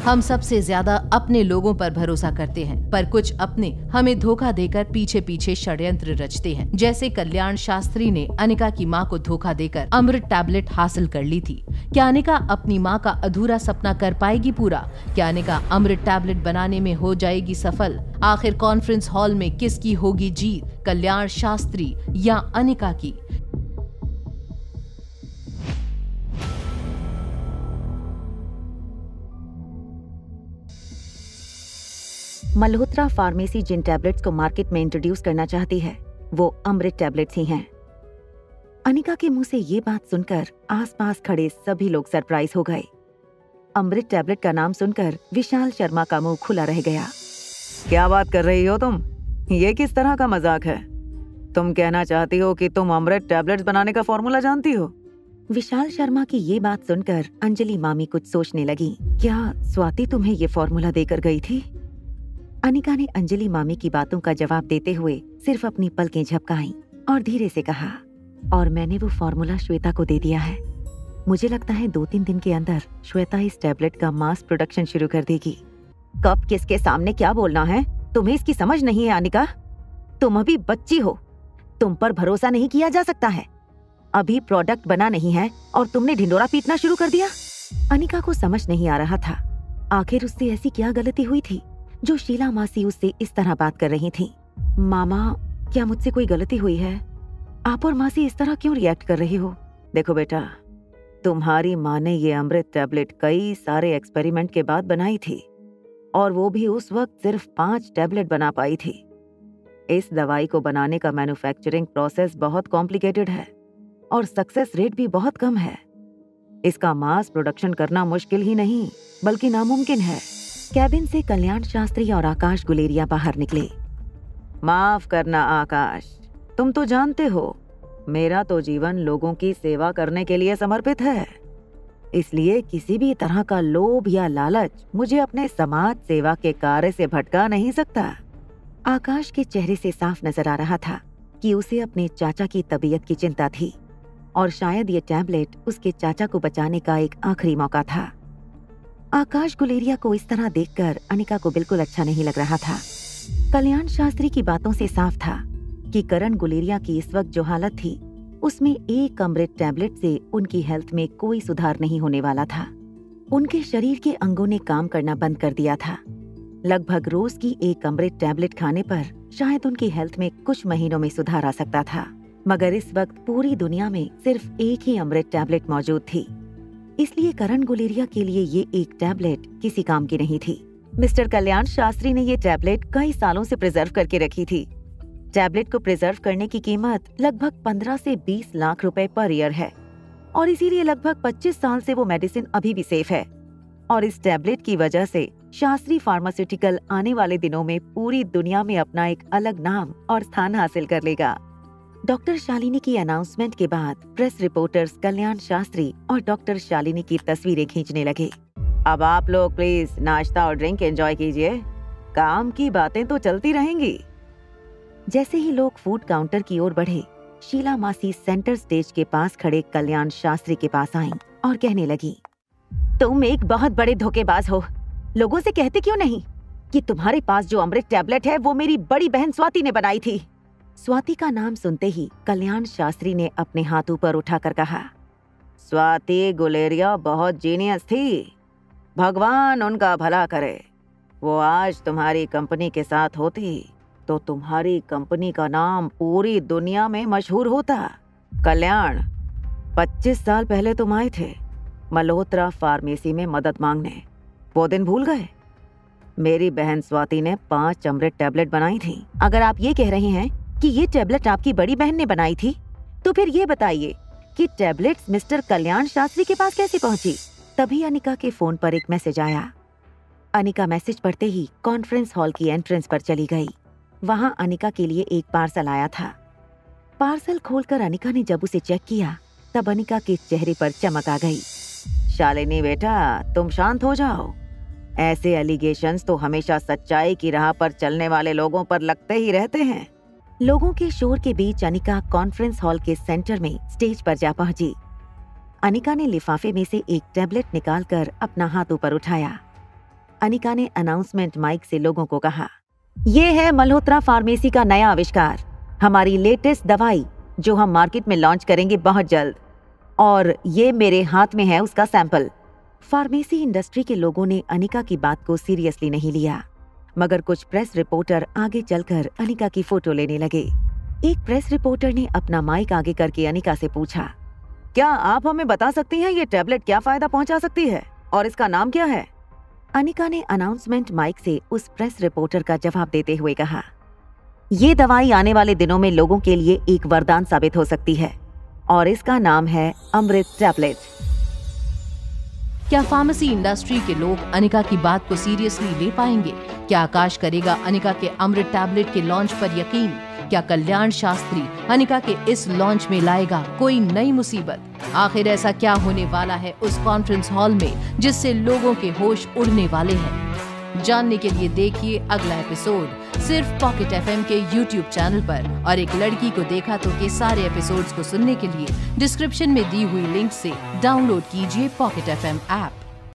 हम सबसे ज्यादा अपने लोगों पर भरोसा करते हैं, पर कुछ अपने हमें धोखा देकर पीछे पीछे षड्यंत्र रचते हैं। जैसे कल्याण शास्त्री ने अनिका की मां को धोखा देकर अमृत टैबलेट हासिल कर ली थी। क्या अनिका अपनी मां का अधूरा सपना कर पाएगी पूरा? क्या अनिका अमृत टैबलेट बनाने में हो जाएगी सफल? आखिर कॉन्फ्रेंस हॉल में किसकी होगी जीत, कल्याण शास्त्री या अनिका की? मल्होत्रा फार्मेसी जिन टैबलेट्स को मार्केट में इंट्रोड्यूस करना चाहती है वो अमृत टैबलेट्स ही हैं। अनिका के मुंह से ये बात सुनकर आसपास खड़े सभी लोग सरप्राइज हो गए। अमृत टैबलेट का नाम सुनकर विशाल शर्मा का मुंह खुला रह गया। क्या बात कर रही हो तुम? ये किस तरह का मजाक है? तुम कहना चाहती हो कि तुम अमृत टैबलेट्स बनाने का फॉर्मूला जानती हो? विशाल शर्मा की ये बात सुनकर अंजलि मामी कुछ सोचने लगी। क्या स्वाति तुम्हें ये फॉर्मूला देकर गई थी? अनिका ने अंजलि मामी की बातों का जवाब देते हुए सिर्फ अपनी पलकें झपकाईं और धीरे से कहा, और मैंने वो फॉर्मूला श्वेता को दे दिया है। मुझे लगता है 2-3 दिन के अंदर श्वेता इस टैबलेट का मास प्रोडक्शन शुरू कर देगी। कब किसके सामने क्या बोलना है? तुम्हें इसकी समझ नहीं है अनिका? तुम अभी बच्ची हो, तुम पर भरोसा नहीं किया जा सकता है। अभी प्रोडक्ट बना नहीं है और तुमने ढिंडोरा पीटना शुरू कर दिया। अनिका को समझ नहीं आ रहा था आखिर उससे ऐसी क्या गलती हुई थी जो शीला मासी उससे इस तरह बात कर रही थी। मामा, क्या मुझसे कोई गलती हुई है? आप और मासी इस तरह क्यों रिएक्ट कर रही हो? देखो बेटा, तुम्हारी माँ ने ये अमृत टैबलेट कई सारे एक्सपेरिमेंट के बाद बनाई थी और वो भी उस वक्त सिर्फ 5 टैबलेट बना पाई थी। इस दवाई को बनाने का मैन्युफैक्चरिंग प्रोसेस बहुत कॉम्प्लिकेटेड है और सक्सेस रेट भी बहुत कम है। इसका मास प्रोडक्शन करना मुश्किल ही नहीं बल्कि नामुमकिन है। कैबिन से कल्याण शास्त्री और आकाश गुलेरिया बाहर निकले। माफ करना आकाश, तुम तो जानते हो मेरा तो जीवन लोगों की सेवा करने के लिए समर्पित है, इसलिए किसी भी तरह का लोभ या लालच मुझे अपने समाज सेवा के कार्य से भटका नहीं सकता। आकाश के चेहरे से साफ नजर आ रहा था कि उसे अपने चाचा की तबीयत की चिंता थी और शायद ये टैबलेट उसके चाचा को बचाने का एक आखिरी मौका था। आकाश गुलेरिया को इस तरह देखकर अनिका को बिल्कुल अच्छा नहीं लग रहा था। कल्याण शास्त्री की बातों से साफ था कि करण गुलेरिया की इस वक्त जो हालत थी उसमें एक अमृत टैबलेट से उनकी हेल्थ में कोई सुधार नहीं होने वाला था। उनके शरीर के अंगों ने काम करना बंद कर दिया था। लगभग रोज की एक अमृत टैबलेट खाने पर शायद उनकी हेल्थ में कुछ महीनों में सुधार आ सकता था, मगर इस वक्त पूरी दुनिया में सिर्फ एक ही अमृत टैबलेट मौजूद थी। इसलिए करण गुलेरिया के लिए ये एक टैबलेट किसी काम की नहीं थी। मिस्टर कल्याण शास्त्री ने ये टैबलेट कई सालों से प्रिजर्व करके रखी थी। टैबलेट को प्रिजर्व करने की कीमत लगभग 15 से 20 लाख रुपए पर ईयर है और इसीलिए लगभग 25 साल से वो मेडिसिन अभी भी सेफ है। और इस टैबलेट की वजह से शास्त्री फार्मास्यूटिकल आने वाले दिनों में पूरी दुनिया में अपना एक अलग नाम और स्थान हासिल कर लेगा। डॉक्टर शालिनी की अनाउंसमेंट के बाद प्रेस रिपोर्टर्स कल्याण शास्त्री और डॉक्टर शालिनी की तस्वीरें खींचने लगे। अब आप लोग प्लीज नाश्ता और ड्रिंक एंजॉय कीजिए, काम की बातें तो चलती रहेंगी। जैसे ही लोग फूड काउंटर की ओर बढ़े, शीला मासी सेंटर स्टेज के पास खड़े कल्याण शास्त्री के पास आईं और कहने लगी, तुम एक बहुत बड़े धोखेबाज हो। लोगों से कहते क्यों नहीं कि तुम्हारे पास जो अमृत टैबलेट है वो मेरी बड़ी बहन स्वाति ने बनाई थी। स्वाति का नाम सुनते ही कल्याण शास्त्री ने अपने हाथ ऊपर उठाकर कहा, स्वाति गुलेरिया बहुत जीनियस थी, भगवान उनका भला करे। वो आज तुम्हारी कंपनी के साथ होती तो तुम्हारी कंपनी का नाम पूरी दुनिया में मशहूर होता। कल्याण, 25 साल पहले तुम आए थे मल्होत्रा फार्मेसी में मदद मांगने, वो दिन भूल गए? मेरी बहन स्वाति ने 5 अमृत टैबलेट बनाई थी। अगर आप ये कह रहे हैं कि ये टैबलेट आपकी बड़ी बहन ने बनाई थी, तो फिर ये बताइए कि टैबलेट्स मिस्टर कल्याण शास्त्री के पास कैसे पहुंची? तभी अनिका के फोन पर एक मैसेज आया। अनिका मैसेज पढ़ते ही कॉन्फ्रेंस हॉल की एंट्रेंस पर चली गई। वहां अनिका के लिए एक पार्सल आया था। पार्सल खोलकर अनिका ने जब उसे चेक किया तब अनिका के चेहरे पर चमक आ गई। शालिनी बेटा, तुम शांत हो जाओ। ऐसे एलिगेशंस तो हमेशा सच्चाई की राह पर चलने वाले लोगों पर लगते ही रहते हैं। लोगों के शोर के बीच अनिका कॉन्फ्रेंस हॉल के सेंटर में स्टेज पर जा पहुंची। अनिका ने लिफाफे में से एक टैबलेट निकालकर अपना हाथ ऊपर उठाया। अनिका ने अनाउंसमेंट माइक से लोगों को कहा, ये है मल्होत्रा फार्मेसी का नया आविष्कार, हमारी लेटेस्ट दवाई जो हम मार्केट में लॉन्च करेंगे बहुत जल्द, और ये मेरे हाथ में है उसका सैंपल। फार्मेसी इंडस्ट्री के लोगों ने अनिका की बात को सीरियसली नहीं लिया, मगर कुछ प्रेस रिपोर्टर आगे चलकर अनिका की फोटो लेने लगे। एक प्रेस रिपोर्टर ने अपना माइक आगे करके अनिका से पूछा, क्या आप हमें बता सकती हैं ये टैबलेट क्या फायदा पहुंचा सकती है और इसका नाम क्या है? अनिका ने अनाउंसमेंट माइक से उस प्रेस रिपोर्टर का जवाब देते हुए कहा, ये दवाई आने वाले दिनों में लोगों के लिए एक वरदान साबित हो सकती है और इसका नाम है अमृत टैबलेट। क्या फार्मेसी इंडस्ट्री के लोग अनिका की बात को सीरियसली ले पाएंगे? क्या आकाश करेगा अनिका के अमृत टैबलेट के लॉन्च पर यकीन? क्या कल्याण शास्त्री अनिका के इस लॉन्च में लाएगा कोई नई मुसीबत? आखिर ऐसा क्या होने वाला है उस कॉन्फ्रेंस हॉल में जिससे लोगों के होश उड़ने वाले हैं? जानने के लिए देखिए अगला एपिसोड सिर्फ पॉकेट एफएम के YouTube चैनल पर। और एक लड़की को देखा तो के सारे एपिसोड्स को सुनने के लिए डिस्क्रिप्शन में दी हुई लिंक से डाउनलोड कीजिए पॉकेट एफएम ऐप।